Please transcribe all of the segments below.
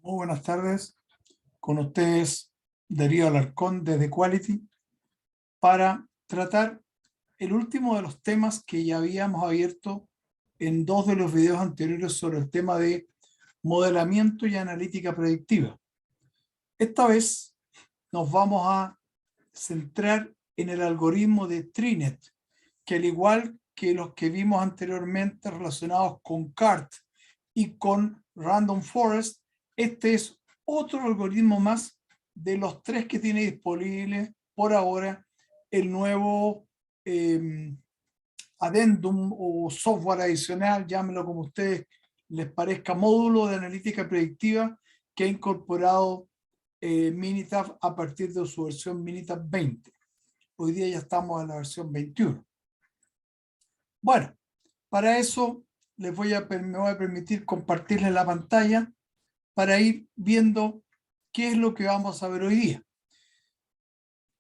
Muy buenas tardes, con ustedes Darío Alarcón desde Quality para tratar el último de los temas que ya habíamos abierto en dos de los videos anteriores sobre el tema de modelamiento y analítica predictiva. Esta vez nos vamos a centrar en el algoritmo de TRINET, que al igual que los que vimos anteriormente relacionados con CART y con Random Forest, este es otro algoritmo más de los tres que tiene disponible por ahora el nuevo addendum o software adicional, llámenlo como ustedes les parezca, módulo de analítica predictiva que ha incorporado Minitab a partir de su versión Minitab 20. Hoy día ya estamos en la versión 21. Bueno, para eso me voy a permitir compartirles la pantalla para ir viendo qué es lo que vamos a ver hoy día.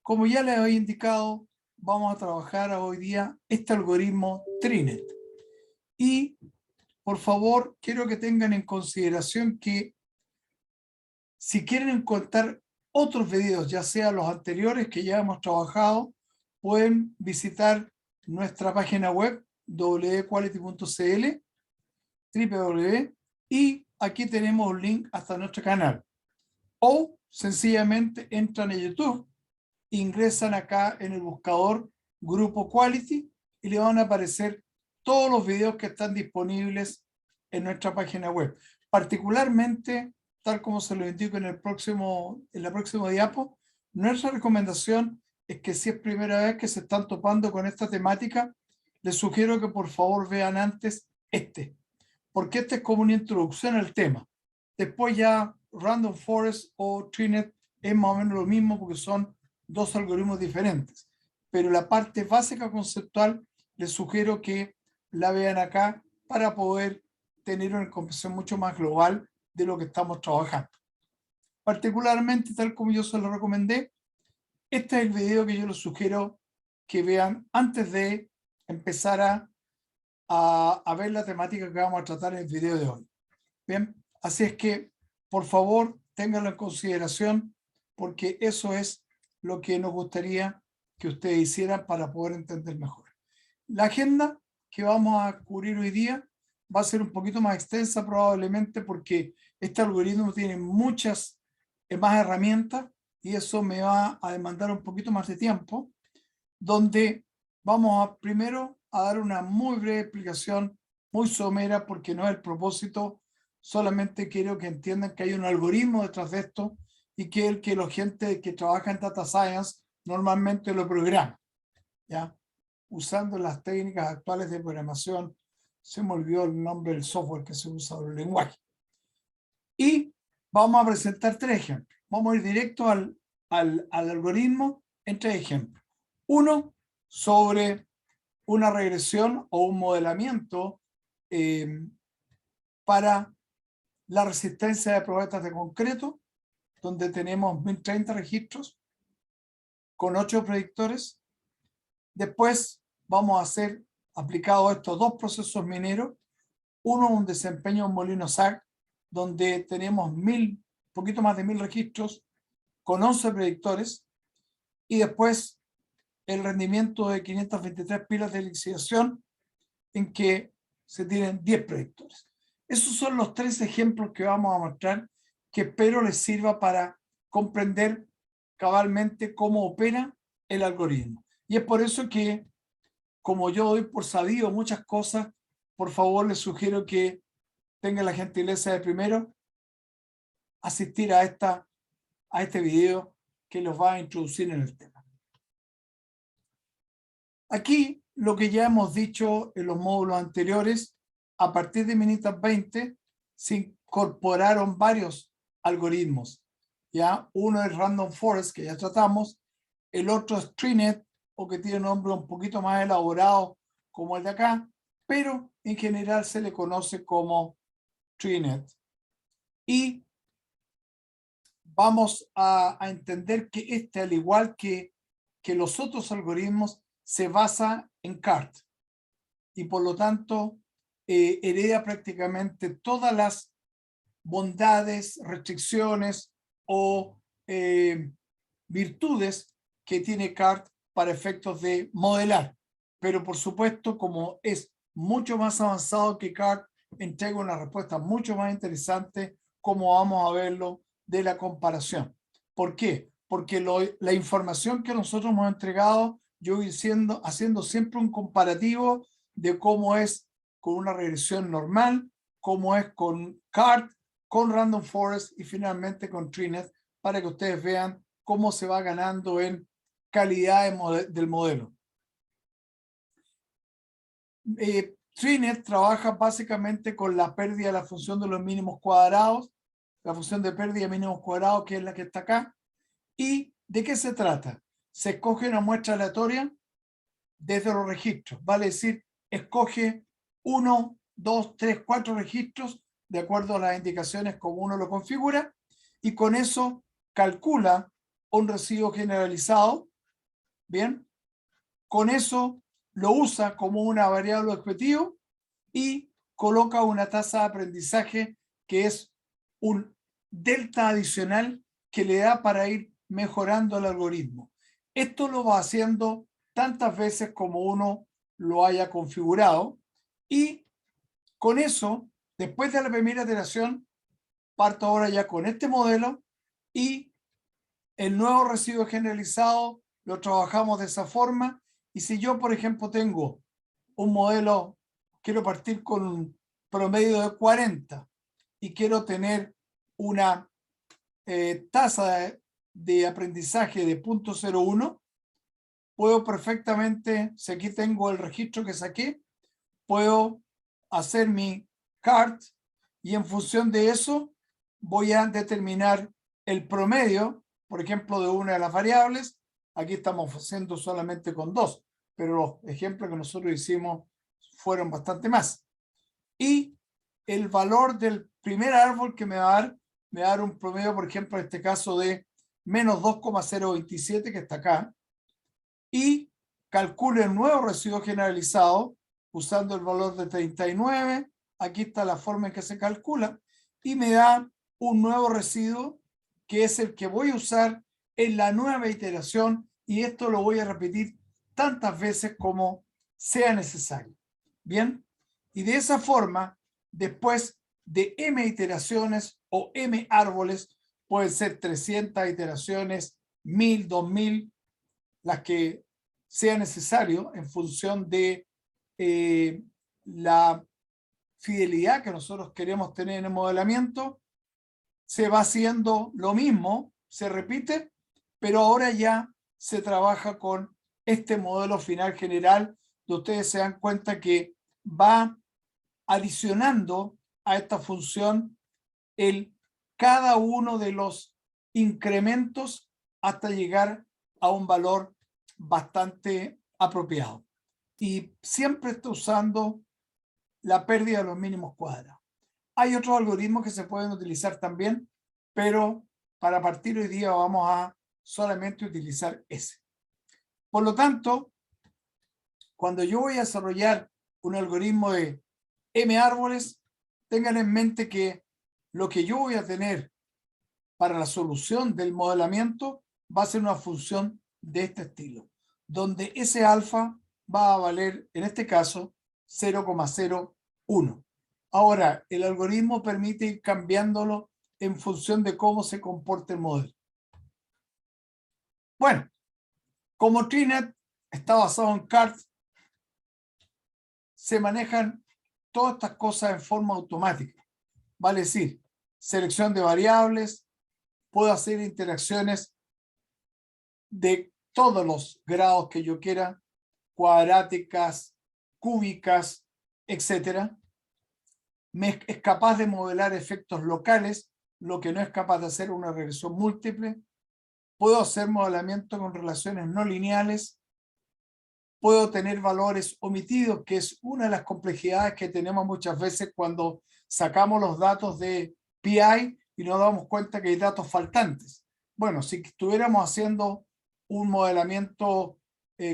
Como ya les había indicado, vamos a trabajar hoy día este algoritmo TRINET. Y, por favor, quiero que tengan en consideración que si quieren encontrar otros videos, ya sea los anteriores que ya hemos trabajado, pueden visitar nuestra página web www.quality.cl y aquí tenemos un link hasta nuestro canal. O sencillamente entran a YouTube, ingresan acá en el buscador Grupo Quality y le van a aparecer todos los videos que están disponibles en nuestra página web. Particularmente, tal como se lo indico en la próxima diapo, nuestra recomendación es que si es primera vez que se están topando con esta temática, les sugiero que por favor vean antes porque este es como una introducción al tema. Después ya Random Forest o TRINET es más o menos lo mismo porque son dos algoritmos diferentes. Pero la parte básica conceptual les sugiero que la vean acá para poder tener una comprensión mucho más global de lo que estamos trabajando. Particularmente, tal como yo se lo recomendé, este es el video que yo les sugiero que vean antes de empezar a ver la temática que vamos a tratar en el video de hoy. Bien, así es que, por favor, ténganlo en consideración porque eso es lo que nos gustaría que ustedes hicieran para poder entender mejor. La agenda que vamos a cubrir hoy día va a ser un poquito más extensa probablemente porque este algoritmo tiene muchas más herramientas y eso me va a demandar un poquito más de tiempo, donde vamos a primero a dar una muy breve explicación, muy somera, porque no es el propósito, solamente quiero que entiendan que hay un algoritmo detrás de esto y que el que la gente que trabaja en Data Science normalmente lo programa, ¿ya? Usando las técnicas actuales de programación, se me olvidó el nombre del software que se usa en el lenguaje. Y vamos a presentar tres ejemplos. Vamos a ir directo al algoritmo en tres ejemplos. Uno, sobre una regresión o un modelamiento para la resistencia de probetas de concreto, donde tenemos 1030 registros con 8 predictores. Después vamos a hacer aplicado a estos dos procesos mineros, uno un desempeño en molino SAC, donde tenemos poquito más de 1000 registros con 11 predictores, y después el rendimiento de 523 pilas de lixiviación en que se tienen 10 predictores. Esos son los tres ejemplos que vamos a mostrar, que espero les sirva para comprender cabalmente cómo opera el algoritmo. Y es por eso que, como yo doy por sabido muchas cosas, por favor les sugiero que tengan la gentileza de primero asistir a este video que los va a introducir en el tema. Aquí, lo que ya hemos dicho en los módulos anteriores, a partir de Minitab 20 se incorporaron varios algoritmos. ¿Ya? Uno es Random Forest, que ya tratamos, el otro es TRINET, o que tiene un nombre un poquito más elaborado como el de acá, pero en general se le conoce como TRINET. Y vamos a entender que este, al igual que los otros algoritmos, se basa en CART y por lo tanto hereda prácticamente todas las bondades, restricciones o virtudes que tiene CART para efectos de modelar. Pero por supuesto, como es mucho más avanzado que CART, entrega una respuesta mucho más interesante, como vamos a verlo, de la comparación. ¿Por qué? Porque la información que nosotros hemos entregado, yo voy haciendo siempre un comparativo de cómo es con una regresión normal, cómo es con CART, con Random Forest y finalmente con TreeNet, para que ustedes vean cómo se va ganando en calidad del modelo. TreeNet trabaja básicamente con la pérdida de la función de los mínimos cuadrados, la función de pérdida de mínimos cuadrados, que es la que está acá. ¿Y de qué se trata? Se escoge una muestra aleatoria desde los registros, vale decir, escoge 1, 2, 3, 4 registros de acuerdo a las indicaciones como uno lo configura, y con eso calcula un residuo generalizado. Bien, con eso lo usa como una variable objetivo y coloca una tasa de aprendizaje que es un delta adicional que le da para ir mejorando el algoritmo. Esto lo va haciendo tantas veces como uno lo haya configurado, y con eso, después de la primera iteración, parto ahora ya con este modelo, y el nuevo residuo generalizado lo trabajamos de esa forma. Y si yo, por ejemplo, tengo un modelo, quiero partir con un promedio de 40 y quiero tener una tasa de aprendizaje de 0.01, puedo perfectamente, si aquí tengo el registro que saqué, puedo hacer mi CART y en función de eso voy a determinar el promedio, por ejemplo, de una de las variables. Aquí estamos haciendo solamente con 2, pero los ejemplos que nosotros hicimos fueron bastante más. Y el valor del primer árbol que me va a dar un promedio, por ejemplo, en este caso de menos 2,027, que está acá, y calculo el nuevo residuo generalizado usando el valor de 39. Aquí está la forma en que se calcula y me da un nuevo residuo que es el que voy a usar en la nueva iteración, y esto lo voy a repetir tantas veces como sea necesario. Bien, y de esa forma, después de m iteraciones o m árboles, pueden ser 300 iteraciones, 1000, 2000, las que sea necesario en función de la fidelidad que nosotros queremos tener en el modelamiento. Se va haciendo lo mismo, se repite, pero ahora ya se trabaja con este modelo final general, donde ustedes se dan cuenta que va adicionando a esta función cada uno de los incrementos hasta llegar a un valor bastante apropiado. Y siempre está usando la pérdida de los mínimos cuadrados. Hay otros algoritmos que se pueden utilizar también, pero para partir hoy día vamos a solamente utilizar ese. Por lo tanto, cuando yo voy a desarrollar un algoritmo de m árboles, tengan en mente que lo que yo voy a tener para la solución del modelamiento va a ser una función de este estilo, donde ese alfa va a valer, en este caso, 0,01. Ahora, el algoritmo permite ir cambiándolo en función de cómo se comporta el modelo. Bueno, como TreeNet está basado en CART, se manejan todas estas cosas en forma automática. Vale decir, selección de variables, puedo hacer interacciones de todos los grados que yo quiera, cuadráticas, cúbicas, etcétera. Es capaz de modelar efectos locales, lo que no es capaz de hacer una regresión múltiple. Puedo hacer modelamiento con relaciones no lineales. Puedo tener valores omitidos, que es una de las complejidades que tenemos muchas veces cuando sacamos los datos de PI y nos damos cuenta que hay datos faltantes. Bueno, si estuviéramos haciendo un modelamiento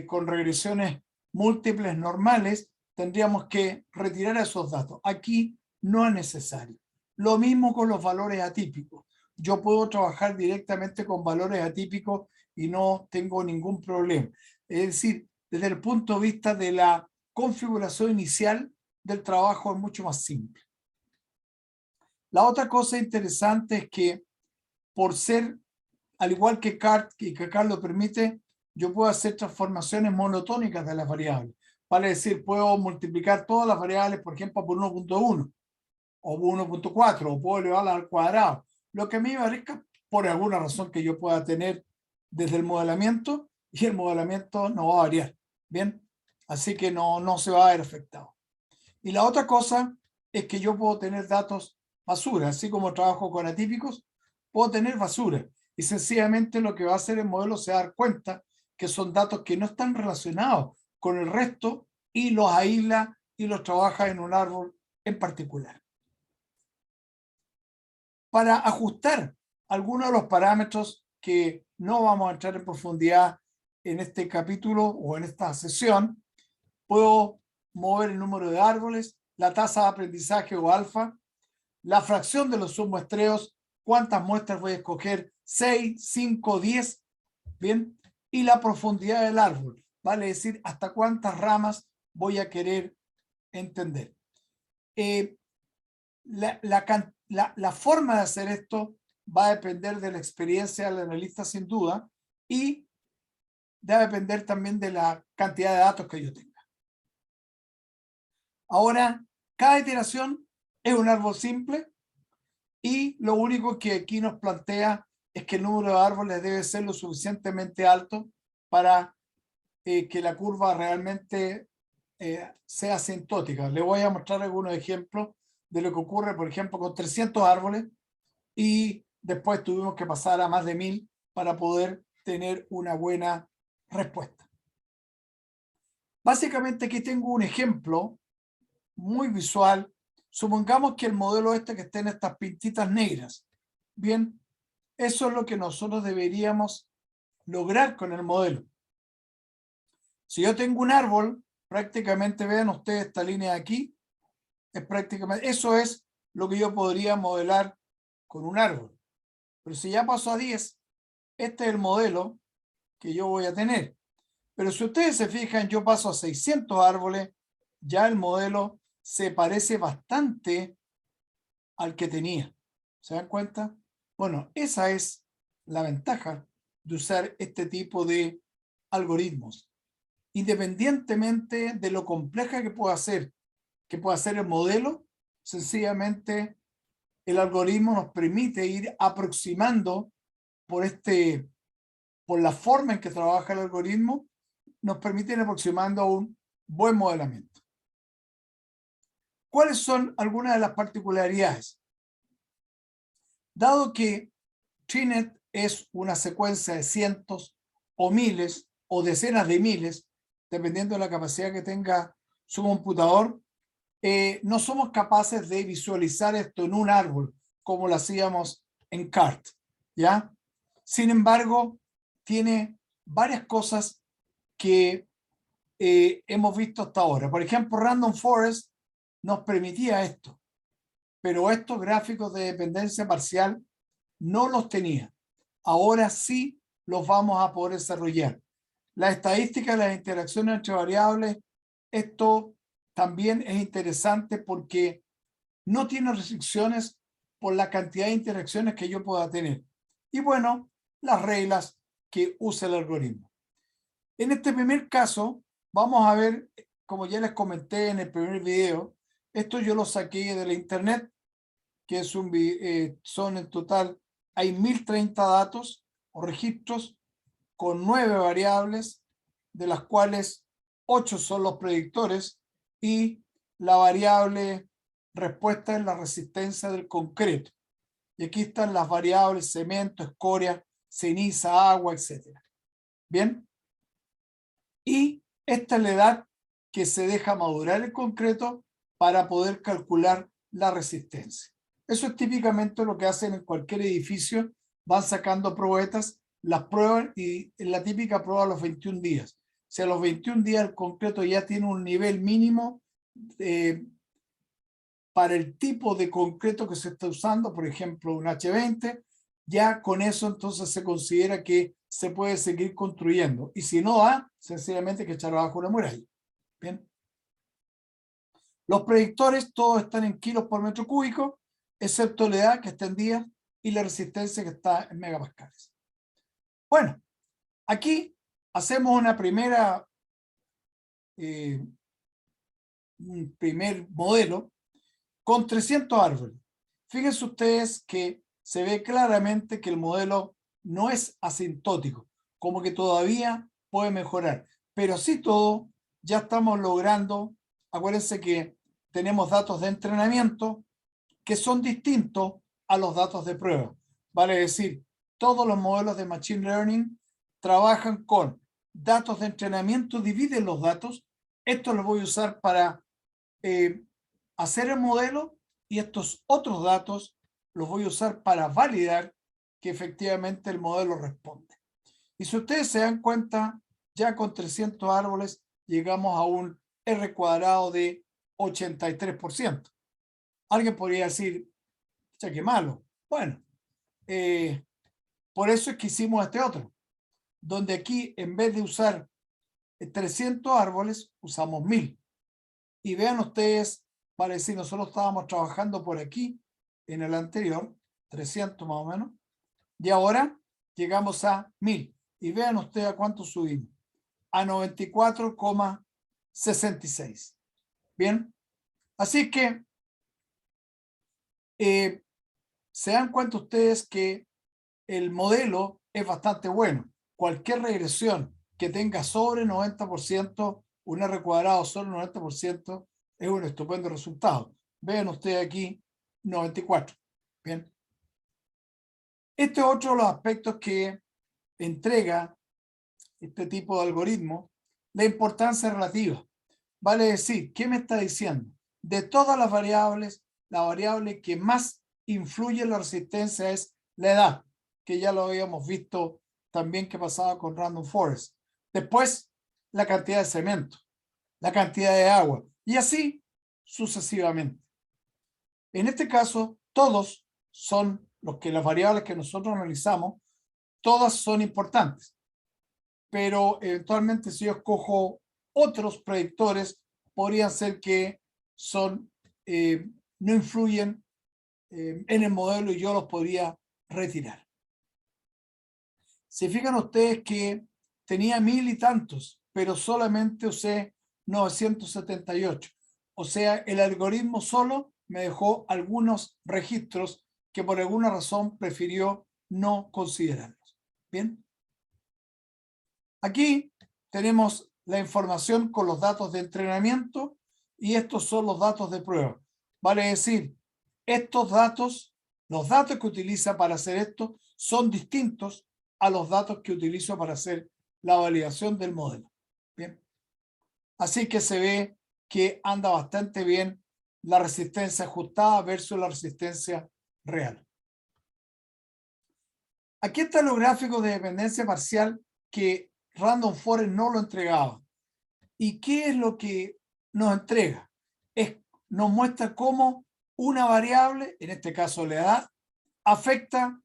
con regresiones múltiples normales, tendríamos que retirar esos datos. Aquí no es necesario. Lo mismo con los valores atípicos. Yo puedo trabajar directamente con valores atípicos y no tengo ningún problema. Es decir, desde el punto de vista de la configuración inicial del trabajo es mucho más simple. La otra cosa interesante es que por ser, al igual que CART y que CART lo permite, yo puedo hacer transformaciones monotónicas de las variables. Vale decir, puedo multiplicar todas las variables, por ejemplo, por 1.1 o 1.4, o puedo elevarlas al cuadrado. Lo que a mí me parezca por alguna razón que yo pueda tener desde el modelamiento, y el modelamiento no va a variar. Bien, así que no se va a ver afectado. Y la otra cosa es que yo puedo tener datos basura, así como trabajo con atípicos, puedo tener basura. Y sencillamente lo que va a hacer el modelo se va a dar cuenta que son datos que no están relacionados con el resto y los aísla y los trabaja en un árbol en particular. Para ajustar algunos de los parámetros que no vamos a entrar en profundidad en este capítulo o en esta sesión, puedo mover el número de árboles, la tasa de aprendizaje o alfa, la fracción de los submuestreos, cuántas muestras voy a escoger, 6, 5, 10, bien, y la profundidad del árbol, vale decir, hasta cuántas ramas voy a querer entender. La forma de hacer esto va a depender de la experiencia del analista sin duda y va a depender también de la cantidad de datos que yo tenga. Ahora, cada iteración es un árbol simple y lo único que aquí nos plantea es que el número de árboles debe ser lo suficientemente alto para que la curva realmente sea asintótica. Le voy a mostrar algunos ejemplos de lo que ocurre, por ejemplo, con 300 árboles y después tuvimos que pasar a más de 1000 para poder tener una buena respuesta. Básicamente aquí tengo un ejemplo muy visual. Supongamos que el modelo que está en estas pintitas negras. Bien, eso es lo que nosotros deberíamos lograr con el modelo. Si yo tengo un árbol, prácticamente vean ustedes esta línea de aquí, es prácticamente, eso es lo que yo podría modelar con un árbol. Pero si ya paso a 10, este es el modelo que yo voy a tener. Pero si ustedes se fijan, yo paso a 600 árboles, ya el modelo se parece bastante al que tenía. ¿Se dan cuenta? Bueno, esa es la ventaja de usar este tipo de algoritmos. Independientemente de lo compleja que pueda ser el modelo, sencillamente el algoritmo nos permite ir aproximando por la forma en que trabaja el algoritmo, nos permite ir aproximando a un buen modelamiento. ¿Cuáles son algunas de las particularidades? Dado que TreeNet es una secuencia de cientos o miles o decenas de miles, dependiendo de la capacidad que tenga su computador, no somos capaces de visualizar esto en un árbol como lo hacíamos en CART, ¿ya? Sin embargo, tiene varias cosas que hemos visto hasta ahora. Por ejemplo, Random Forest nos permitía esto, pero estos gráficos de dependencia parcial no los tenía. Ahora sí los vamos a poder desarrollar. La estadística de las interacciones entre variables, esto también es interesante porque no tiene restricciones por la cantidad de interacciones que yo pueda tener. Y bueno, las reglas que usa el algoritmo. En este primer caso, vamos a ver, como ya les comenté en el primer video, esto yo lo saqué de la internet, que es son en total, hay 1030 datos o registros con 9 variables, de las cuales 8 son los predictores y la variable respuesta es la resistencia del concreto. Y aquí están las variables cemento, escoria, ceniza, agua, etc. Bien. Y esta es la edad que se deja madurar el concreto para poder calcular la resistencia. Eso es típicamente lo que hacen en cualquier edificio, van sacando probetas, las prueban y en la típica prueba a los 21 días. Si a los 21 días el concreto ya tiene un nivel mínimo para el tipo de concreto que se está usando, por ejemplo, un H20, ya con eso entonces se considera que se puede seguir construyendo. Y si no da, sencillamente hay que echar abajo una muralla. Bien. Los predictores todos están en kilos por metro cúbico, excepto la edad que está en días y la resistencia que está en megapascales. Bueno, aquí hacemos una primera, un primer modelo con 300 árboles. Fíjense ustedes que se ve claramente que el modelo no es asintótico, como que todavía puede mejorar. Pero sí todo, ya estamos logrando, acuérdense que tenemos datos de entrenamiento que son distintos a los datos de prueba. Vale decir, todos los modelos de Machine Learning trabajan con datos de entrenamiento, dividen los datos. Esto lo voy a usar para hacer el modelo y estos otros datos los voy a usar para validar que efectivamente el modelo responde. Y si ustedes se dan cuenta, ya con 300 árboles llegamos a un R cuadrado de 83%. Alguien podría decir, ya qué malo. Bueno, por eso es que hicimos este otro, donde aquí en vez de usar 300 árboles, usamos 1000. Y vean ustedes, vale decir, nosotros estábamos trabajando por aquí en el anterior, 300 más o menos, y ahora llegamos a 1000. Y vean ustedes a cuánto subimos, a 94,66. Bien, así que se dan cuenta ustedes que el modelo es bastante bueno. Cualquier regresión que tenga sobre 90%, un R cuadrado sobre 90%, es un estupendo resultado. Vean ustedes aquí 94. Bien. Este es otro de los aspectos que entrega este tipo de algoritmo, la importancia relativa. Vale decir, ¿qué me está diciendo? De todas las variables, la variable que más influye en la resistencia es la edad, que ya lo habíamos visto también que pasaba con Random Forest. Después, la cantidad de cemento, la cantidad de agua, y así sucesivamente. En este caso, todos son las variables que nosotros analizamos, todas son importantes. Pero eventualmente si yo escojo otros predictores, podrían ser que no influyen en el modelo y yo los podría retirar. Se fijan ustedes que tenía 1000 y tantos, pero solamente usé 978. O sea, el algoritmo solo me dejó algunos registros que por alguna razón prefirió no considerarlos. Bien. Aquí tenemos la información con los datos de entrenamiento y estos son los datos de prueba. Vale decir, estos datos, los datos que utiliza para hacer esto son distintos a los datos que utilizo para hacer la validación del modelo. Bien. Así que se ve que anda bastante bien la resistencia ajustada versus la resistencia real. Aquí están los gráficos de dependencia parcial que Random Forest no lo entregaba. ¿Y qué es lo que nos entrega? Nos muestra cómo una variable, en este caso la edad, afecta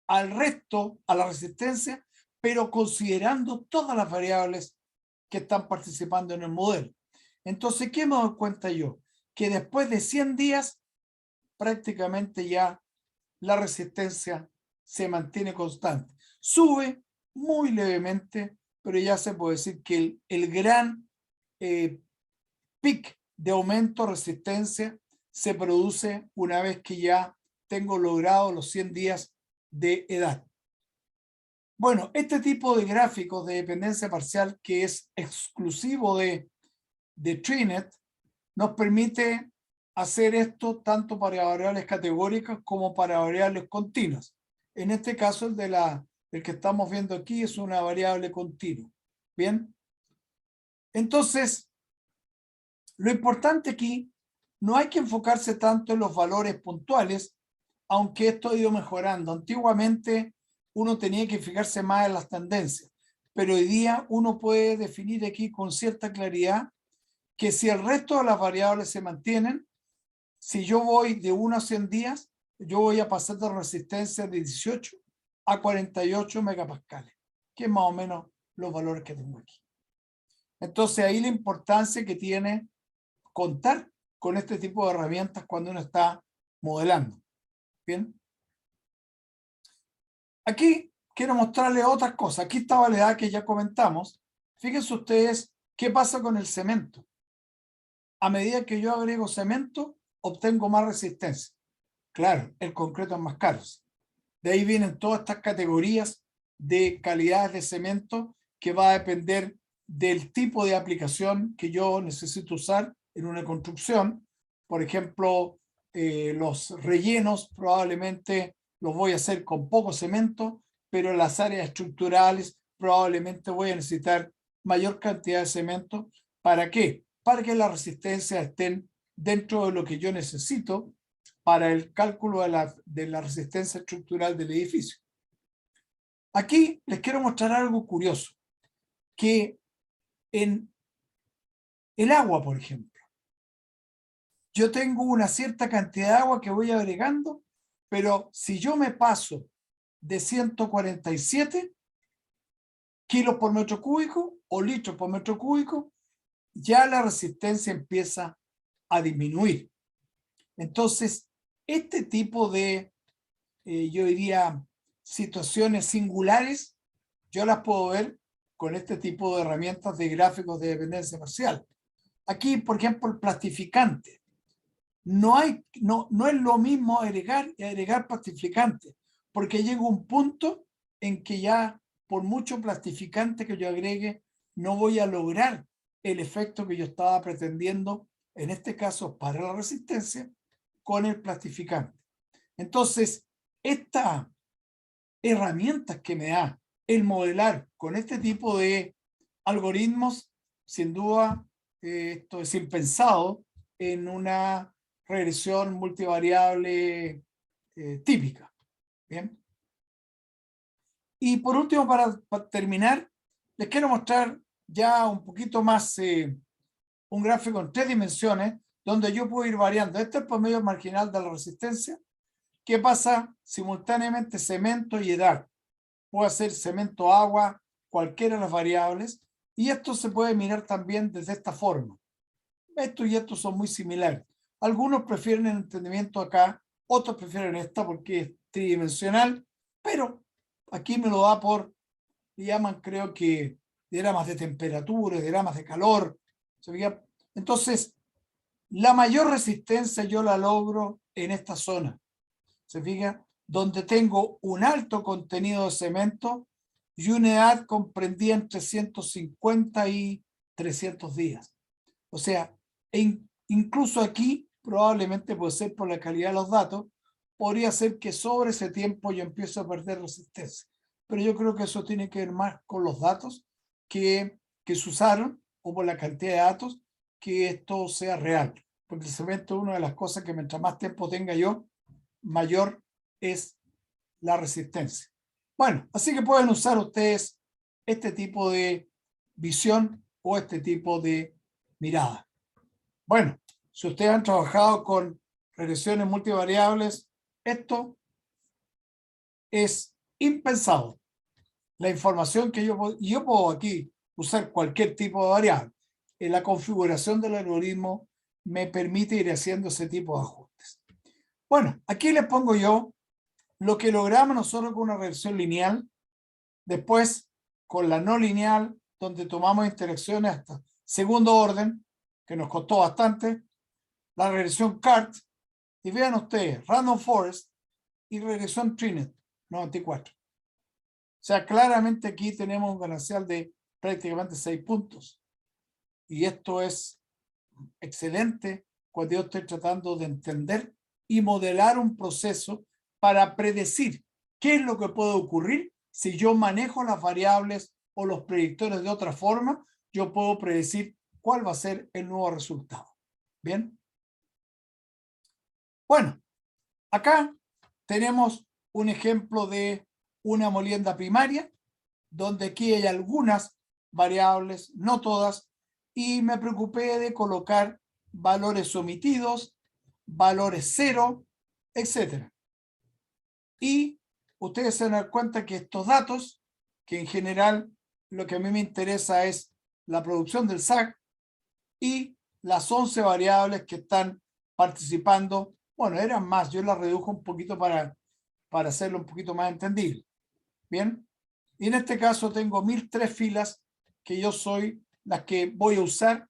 al resto, a la resistencia, pero considerando todas las variables que están participando en el modelo. Entonces, ¿qué me doy cuenta yo? Que después de 100 días, prácticamente ya la resistencia se mantiene constante. Sube muy levemente, pero ya se puede decir que el gran pic de aumento de resistencia se produce una vez que ya tengo logrado los 100 días de edad. Bueno, este tipo de gráficos de dependencia parcial que es exclusivo de TreeNet nos permite hacer esto tanto para variables categóricas como para variables continuas. En este caso, el que estamos viendo aquí es una variable continua. Bien. Entonces, lo importante aquí, no hay que enfocarse tanto en los valores puntuales, aunque esto ha ido mejorando. Antiguamente uno tenía que fijarse más en las tendencias, pero hoy día uno puede definir aquí con cierta claridad que si el resto de las variables se mantienen, si yo voy de 1 a 100 días, yo voy a pasar de resistencia de 18 a 48 megapascales, que es más o menos los valores que tengo aquí. Entonces ahí la importancia que tiene contar con este tipo de herramientas cuando uno está modelando. Bien. Aquí quiero mostrarles otras cosas. Aquí está la edad que ya comentamos. Fíjense ustedes qué pasa con el cemento. A medida que yo agrego cemento, obtengo más resistencia. Claro, el concreto es más caro. De ahí vienen todas estas categorías de calidades de cemento que va a depender del tipo de aplicación que yo necesito usar en una construcción. Por ejemplo, los rellenos probablemente los voy a hacer con poco cemento, pero en las áreas estructurales probablemente voy a necesitar mayor cantidad de cemento. ¿Para qué? Para que las resistencias estén dentro de lo que yo necesito para el cálculo de la resistencia estructural del edificio. Aquí les quiero mostrar algo curioso, que en el agua, por ejemplo, yo tengo una cierta cantidad de agua que voy agregando, pero si yo me paso de 147 kilos por metro cúbico o litros por metro cúbico, ya la resistencia empieza a disminuir. Entonces, este tipo de, yo diría, situaciones singulares, yo las puedo ver con este tipo de herramientas de gráficos de dependencia parcial. Aquí, por ejemplo, el plastificante. No es lo mismo agregar y agregar plastificante, porque llega un punto en que ya por mucho plastificante que yo agregue, no voy a lograr el efecto que yo estaba pretendiendo, en este caso para la resistencia, con el plastificante. Entonces, estas herramientas que me da el modelar con este tipo de algoritmos, sin duda, esto es impensado en una regresión multivariable típica. Bien. Y por último, para terminar, les quiero mostrar ya un poquito más un gráfico en 3 dimensiones, donde yo puedo ir variando. Este es el promedio marginal de la resistencia. ¿Qué pasa simultáneamente cemento y edad? Puedo hacer cemento, agua, cualquiera de las variables. Y esto se puede mirar también desde esta forma. Esto y esto son muy similares. Algunos prefieren el entendimiento acá, otros prefieren esta porque es tridimensional, pero aquí me lo da por, le llaman creo que diagramas de temperatura, diagramas de calor. ¿Se fija? Entonces, la mayor resistencia yo la logro en esta zona. ¿Se fija? Donde tengo un alto contenido de cemento y una edad comprendida entre 150 y 300 días. O sea, incluso aquí, probablemente puede ser por la calidad de los datos, podría ser que sobre ese tiempo yo empiezo a perder resistencia. Pero yo creo que eso tiene que ver más con los datos que se usaron o por la cantidad de datos que esto sea real. Porque el cemento es una de las cosas que mientras más tiempo tenga yo, mayor es la resistencia. Bueno, así que pueden usar ustedes este tipo de visión o este tipo de mirada. Bueno, si ustedes han trabajado con regresiones multivariables, esto es impensado. La información que yo puedo aquí usar cualquier tipo de variable. En la configuración del algoritmo me permite ir haciendo ese tipo de ajustes. Bueno, aquí les pongo yo lo que logramos nosotros con una regresión lineal, después con la no lineal, donde tomamos interacciones hasta segundo orden, que nos costó bastante, la regresión CART, y vean ustedes, Random Forest y regresión Trinet, 94. O sea, claramente aquí tenemos un ganancial de prácticamente 6 puntos. Y esto es excelente cuando yo estoy tratando de entender y modelar un proceso para predecir qué es lo que puede ocurrir si yo manejo las variables o los predictores de otra forma. Yo puedo predecir cuál va a ser el nuevo resultado. Bien. Bueno, acá tenemos un ejemplo de una molienda primaria, donde aquí hay algunas variables, no todas, y me preocupé de colocar valores omitidos valores 0, etcétera. Y ustedes se van a dar cuenta que estos datos, que en general lo que a mí me interesa es la producción del SAC y las 11 variables que están participando, bueno, eran más, yo las redujo un poquito para hacerlo un poquito más entendible. Bien, y en este caso tengo 1003 filas que yo soy las que voy a usar,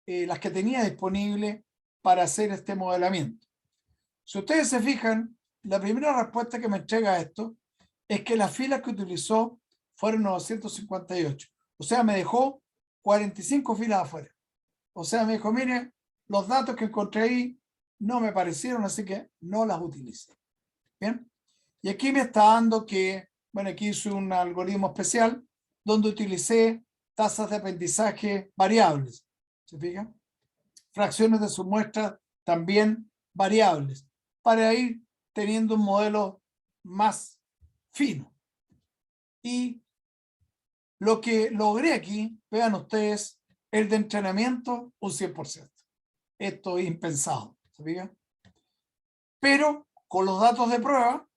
las que tenía disponible para hacer este modelamiento. Si ustedes se fijan, la primera respuesta que me entrega esto es que las filas que utilizó fueron 958. O sea, me dejó 45 filas afuera. O sea, me dijo, mire, los datos que encontré ahí no me parecieron, así que no las utilicé. Bien. Y aquí me está dando que, bueno, aquí hice un algoritmo especial donde utilicé tasas de aprendizaje variables. ¿Se fijan? Fracciones de sus muestras también variables, para ir teniendo un modelo más fino. Y lo que logré aquí, vean ustedes, el de entrenamiento, un 100%. Esto es impensado, ¿se fijan? Pero con los datos de prueba,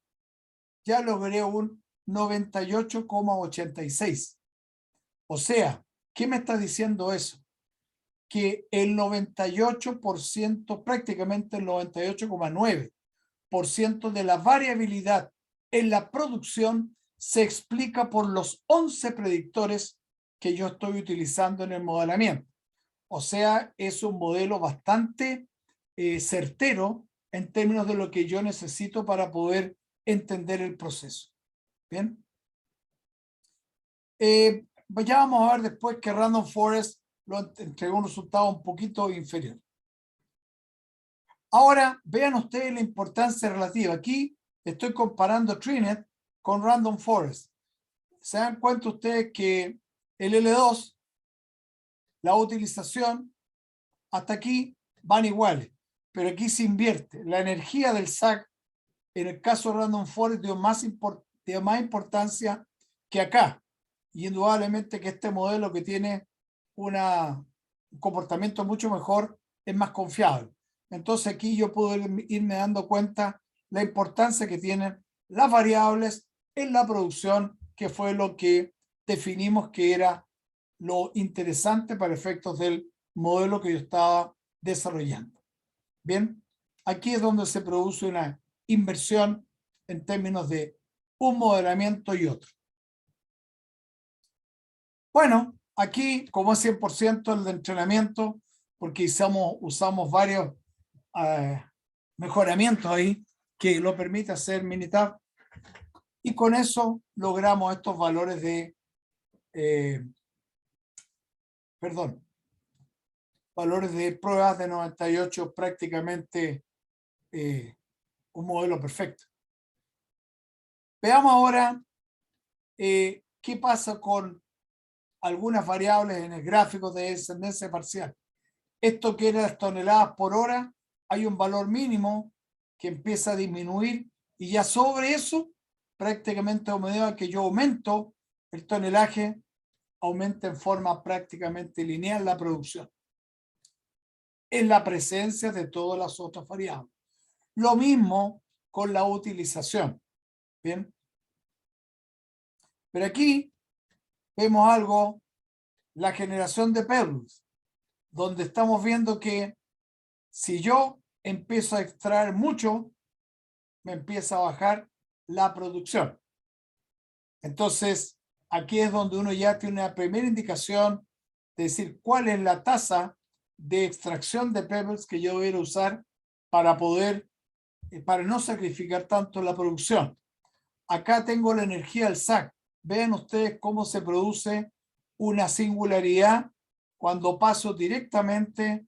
ya logré un 98,86. O sea, ¿qué me está diciendo eso? Que el 98%, prácticamente el 98,9% de la variabilidad en la producción se explica por los 11 predictores que yo estoy utilizando en el modelamiento. O sea, es un modelo bastante certero en términos de lo que yo necesito para poder entender el proceso. Bien. Ya vamos a ver después que Random Forest lo entregó un resultado un poquito inferior. Ahora, vean ustedes la importancia relativa. Aquí estoy comparando TreeNet con Random Forest. Se dan cuenta ustedes que el L2, la utilización, hasta aquí van iguales, pero aquí se invierte. La energía del SAC, en el caso de Random Forest, dio más importancia que acá. Y indudablemente que este modelo que tiene un comportamiento mucho mejor es más confiable. Entonces aquí yo puedo irme dando cuenta la importancia que tienen las variables en la producción, que fue lo que definimos que era lo interesante para efectos del modelo que yo estaba desarrollando. Bien, aquí es donde se produce una inversión en términos de un modelamiento y otro. Bueno, aquí como es 100% el de entrenamiento, porque usamos varios mejoramientos ahí que lo permite hacer Minitab, y con eso logramos estos valores de valores de pruebas de 98, prácticamente un modelo perfecto. Veamos ahora qué pasa con algunas variables en el gráfico de descendencia parcial. Esto que era las toneladas por hora, hay un valor mínimo que empieza a disminuir, y ya sobre eso, prácticamente a medida que yo aumento el tonelaje, aumenta en forma prácticamente lineal la producción, en la presencia de todas las otras variables. Lo mismo con la utilización. Bien. Pero aquí vemos algo, la generación de pebbles, donde estamos viendo que si yo empiezo a extraer mucho, me empieza a bajar la producción. Entonces, aquí es donde uno ya tiene una primera indicación de decir cuál es la tasa de extracción de pebbles que yo voy a usar para poder, para no sacrificar tanto la producción. Acá tengo la energía del SAC. Vean ustedes cómo se produce una singularidad cuando paso directamente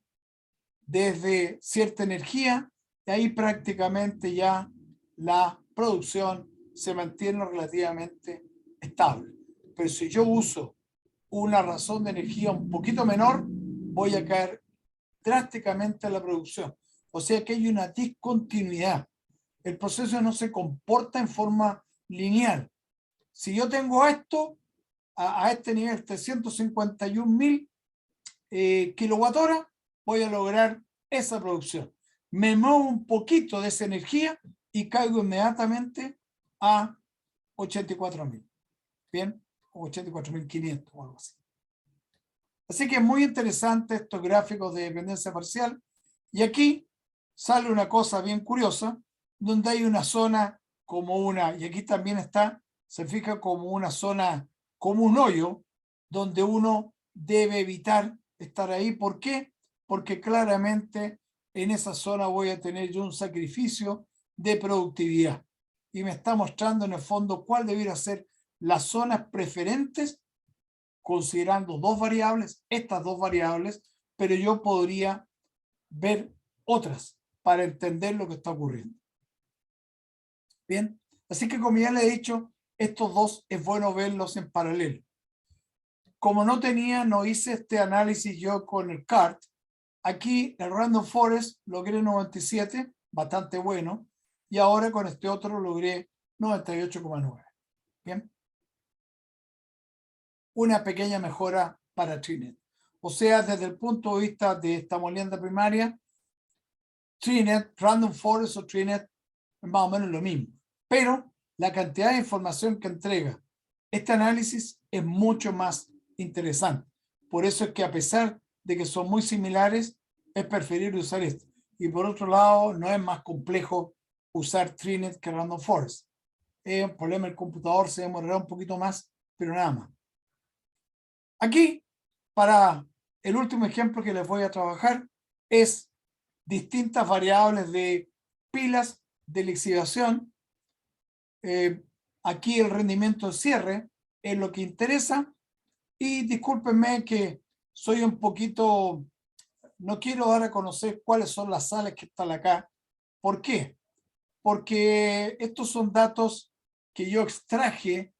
desde cierta energía, y ahí prácticamente ya la producción se mantiene relativamente estable. Pero si yo uso una razón de energía un poquito menor, voy a caer drásticamente en la producción. O sea que hay una discontinuidad. El proceso no se comporta en forma lineal. Si yo tengo esto a este nivel, 351.000 kilowatt hora, voy a lograr esa producción. me muevo un poquito de esa energía y caigo inmediatamente a 84.000. Bien, 84.500 o algo así. Así que es muy interesante estos gráficos de dependencia parcial. Y aquí sale una cosa bien curiosa, donde hay una zona como una, y aquí también está, se fija como una zona, como un hoyo, donde uno debe evitar estar ahí. ¿Por qué? Porque claramente en esa zona voy a tener yo un sacrificio de productividad. Y me está mostrando en el fondo cuál debiera ser las zonas preferentes, considerando dos variables, estas dos variables, pero yo podría ver otras para entender lo que está ocurriendo. Bien, así que como ya le he dicho, estos dos es bueno verlos en paralelo. Como no hice este análisis yo con el CART, aquí el Random Forest logré 97, bastante bueno, y ahora con este otro logré 98,9. Bien. Una pequeña mejora para Trinet. O sea, desde el punto de vista de esta molienda primaria, Trinet, Random Forest o Trinet es más o menos lo mismo. Pero la cantidad de información que entrega este análisis es mucho más interesante. Por eso es que a pesar de que son muy similares, es preferible usar esto. Y por otro lado, no es más complejo usar Trinet que Random Forest. Es un problema, el computador se demorará un poquito más, pero nada más. Aquí, para el último ejemplo que les voy a trabajar, es distintas variables de pilas de lixiviación. Aquí el rendimiento de cierre es lo que interesa. Y discúlpenme que soy un poquito, no quiero dar a conocer cuáles son las sales que están acá. ¿Por qué? Porque estos son datos que yo extraje,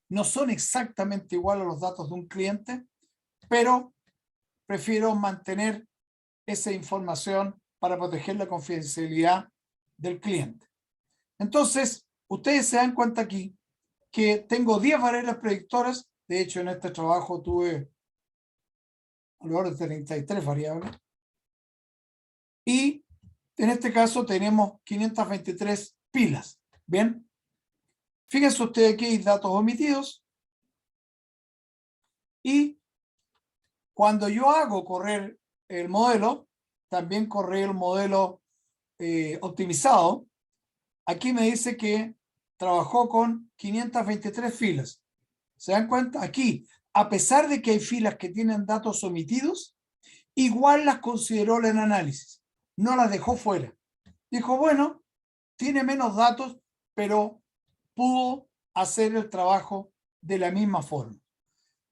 no son exactamente igual a los datos de un cliente, pero prefiero mantener esa información para proteger la confidencialidad del cliente. Entonces, ustedes se dan cuenta aquí que tengo 10 variables predictoras. De hecho, en este trabajo tuve alrededor de 33 variables. Y en este caso tenemos 523 pilas. Bien. Fíjense ustedes que hay datos omitidos. Y cuando yo hago correr el modelo, también corre el modelo optimizado. Aquí me dice que trabajó con 523 filas. ¿Se dan cuenta? Aquí, a pesar de que hay filas que tienen datos omitidos, igual las consideró en el análisis. No las dejó fuera. Dijo, bueno, tiene menos datos, pero pudo hacer el trabajo de la misma forma.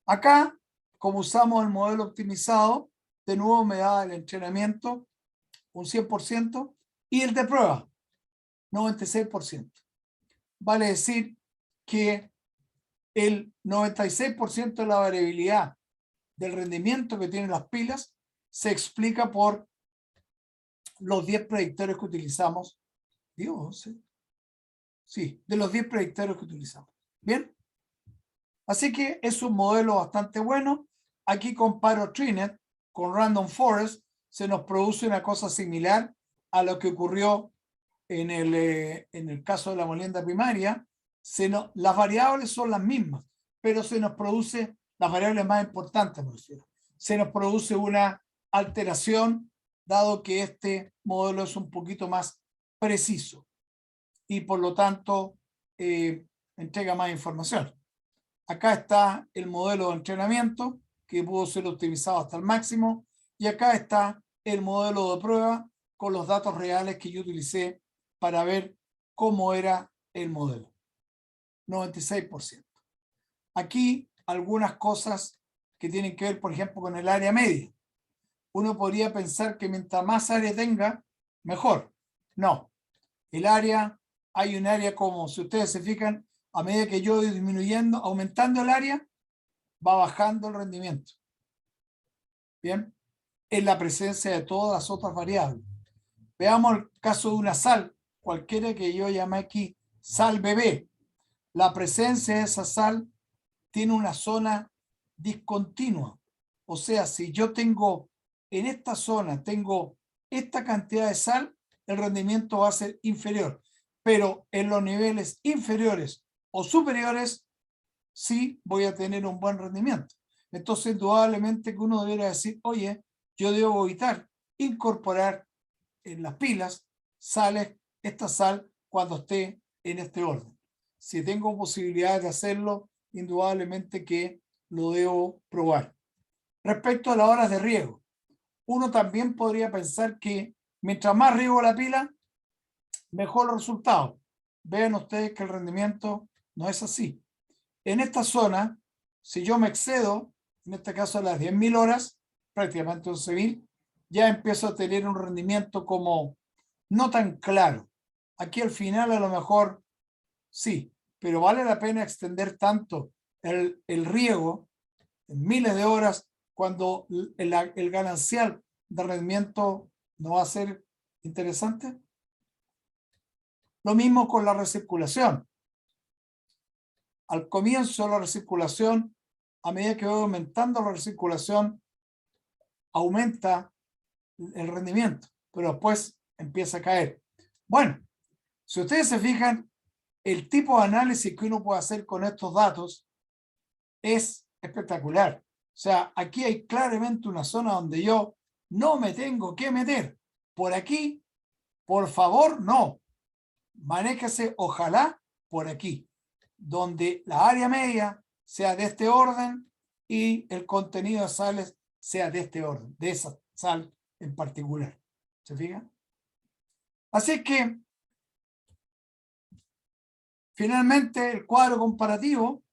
Acá, como usamos el modelo optimizado, de nuevo me da el entrenamiento un 100% y el de prueba 96%. Vale decir que el 96% de la variabilidad del rendimiento que tienen las pilas se explica por los 10 predictores que utilizamos. Dios, sí, de los 10 predictores que utilizamos. Bien. Así que es un modelo bastante bueno. Aquí comparo Trinet con Random Forest. Se nos produce una cosa similar a lo que ocurrió en el caso de la molienda primaria. Las variables son las mismas, pero se nos produce, las variables más importantes, me refiero, se nos produce una alteración, dado que este modelo es un poquito más preciso y por lo tanto entrega más información. Acá está el modelo de entrenamiento que pudo ser optimizado hasta el máximo y acá está el modelo de prueba con los datos reales que yo utilicé para ver cómo era el modelo. 96%. Aquí algunas cosas que tienen que ver, por ejemplo, con el área media. Uno podría pensar que mientras más área tenga, mejor. No. El área, hay un área como, si ustedes se fijan, a medida que yo voy disminuyendo, aumentando el área, va bajando el rendimiento. Bien. En la presencia de todas las otras variables. Veamos el caso de una sal, cualquiera que yo llame aquí sal bebé. La presencia de esa sal tiene una zona discontinua. O sea, si yo tengo en esta zona, tengo esta cantidad de sal, el rendimiento va a ser inferior. Pero en los niveles inferiores o superiores, sí voy a tener un buen rendimiento. Entonces, indudablemente que uno debería decir, oye, yo debo evitar incorporar en las pilas esta sal cuando esté en este orden. Si tengo posibilidad de hacerlo, indudablemente que lo debo probar. Respecto a las horas de riego, uno también podría pensar que mientras más riego la pila, mejor los resultados. Vean ustedes que el rendimiento no es así. En esta zona, si yo me excedo, en este caso a las 10.000 horas, prácticamente 11.000, ya empiezo a tener un rendimiento como no tan claro. Aquí al final a lo mejor sí, pero vale la pena extender tanto el riego en miles de horas cuando el ganancial de rendimiento no va a ser interesante. Lo mismo con la recirculación. Al comienzo la recirculación, a medida que va aumentando la recirculación, aumenta el rendimiento, pero después empieza a caer. Bueno, si ustedes se fijan, el tipo de análisis que uno puede hacer con estos datos es espectacular. O sea, aquí hay claramente una zona donde yo no me tengo que meter. Por aquí, por favor, no. Manéjese, ojalá, por aquí, donde la área media sea de este orden y el contenido de sales sea de este orden, de esa sal en particular. ¿Se fijan? Así que, finalmente, el cuadro comparativo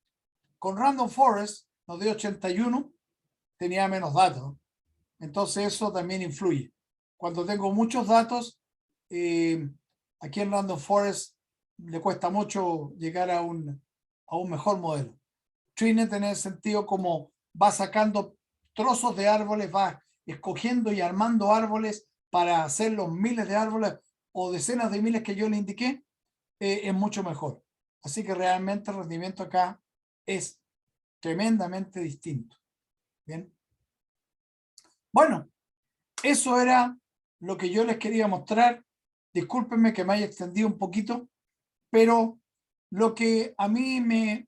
con Random Forest nos dio 81, tenía menos datos. Entonces eso también influye. Cuando tengo muchos datos, aquí en Random Forest le cuesta mucho llegar a un mejor modelo. TreeNet en el sentido como va sacando trozos de árboles, va escogiendo y armando árboles para hacer los miles de árboles o decenas de miles que yo le indiqué, es mucho mejor. Así que realmente el rendimiento acá es tremendamente distinto. Bien. Bueno, eso era lo que yo les quería mostrar. Discúlpenme que me haya extendido un poquito, pero lo que a mí me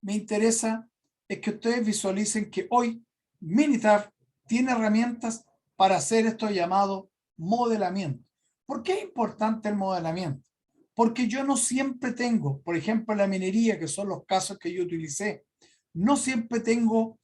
interesa es que ustedes visualicen que hoy Minitab tiene herramientas para hacer esto llamado modelamiento. ¿Por qué es importante el modelamiento? Porque yo no siempre tengo, por ejemplo, la minería, que son los casos que yo utilicé, no siempre tengo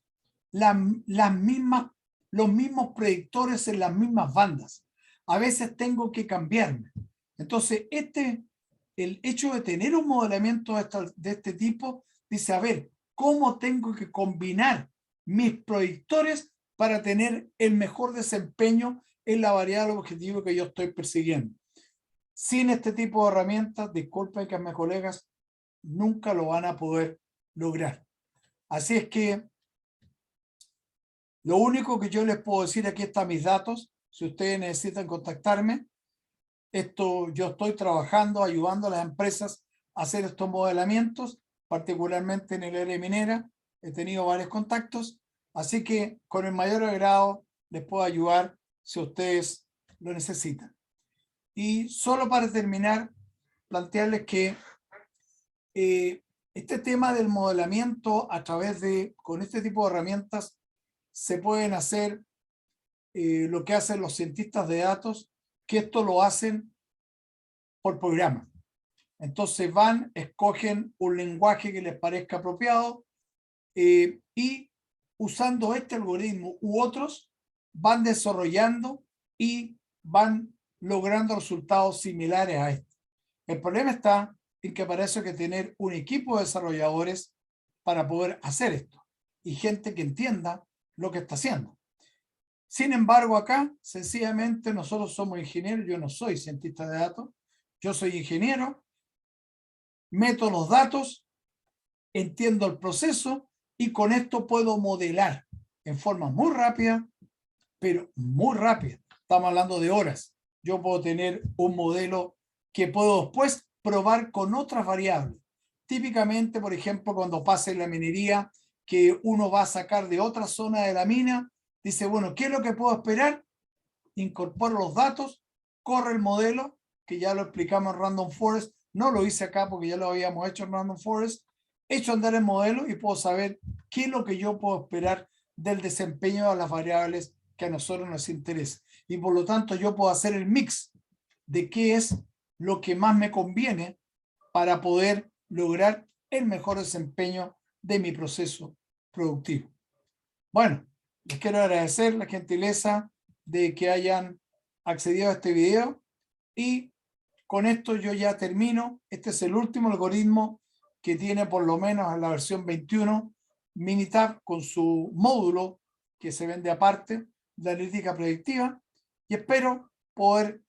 los mismos predictores en las mismas bandas. A veces tengo que cambiarme. Entonces, el hecho de tener un modelamiento de este tipo, dice, a ver, ¿cómo tengo que combinar mis predictores para tener el mejor desempeño en la variable objetivo que yo estoy persiguiendo? Sin este tipo de herramientas, disculpen que a mis colegas, nunca lo van a poder lograr. Así es que lo único que yo les puedo decir, aquí están mis datos, si ustedes necesitan contactarme, yo estoy trabajando, ayudando a las empresas a hacer estos modelamientos, particularmente en el área minera, he tenido varios contactos, así que con el mayor agrado les puedo ayudar si ustedes lo necesitan. Y solo para terminar, plantearles que este tema del modelamiento con este tipo de herramientas, se pueden hacer lo que hacen los cientistas de datos, que esto lo hacen por programa. Entonces escogen un lenguaje que les parezca apropiado y usando este algoritmo u otros, van desarrollando y van logrando resultados similares a este. El problema está en que parece que tener un equipo de desarrolladores para poder hacer esto y gente que entienda lo que está haciendo. Sin embargo, acá, sencillamente, nosotros somos ingenieros, yo no soy cientista de datos, yo soy ingeniero, meto los datos, entiendo el proceso y con esto puedo modelar en forma muy rápida, pero muy rápida. Estamos hablando de horas. Yo puedo tener un modelo que puedo después probar con otras variables. Típicamente, por ejemplo, cuando pasa en la minería, que uno va a sacar de otra zona de la mina, dice, bueno, ¿qué es lo que puedo esperar? Incorporo los datos, corre el modelo, que ya lo explicamos en Random Forest. No lo hice acá porque ya lo habíamos hecho en Random Forest. Echo a andar el modelo y puedo saber qué es lo que yo puedo esperar del desempeño de las variables que a nosotros nos interesa. Y por lo tanto yo puedo hacer el mix de qué es lo que más me conviene para poder lograr el mejor desempeño de mi proceso productivo. Bueno, les quiero agradecer la gentileza de que hayan accedido a este video y con esto yo ya termino. Este es el último algoritmo que tiene por lo menos en la versión 21 Minitab con su módulo que se vende aparte de analítica predictiva y espero poder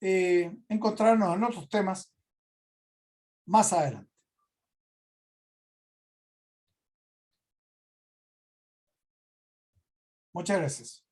encontrarnos en otros temas más adelante. Muchas gracias.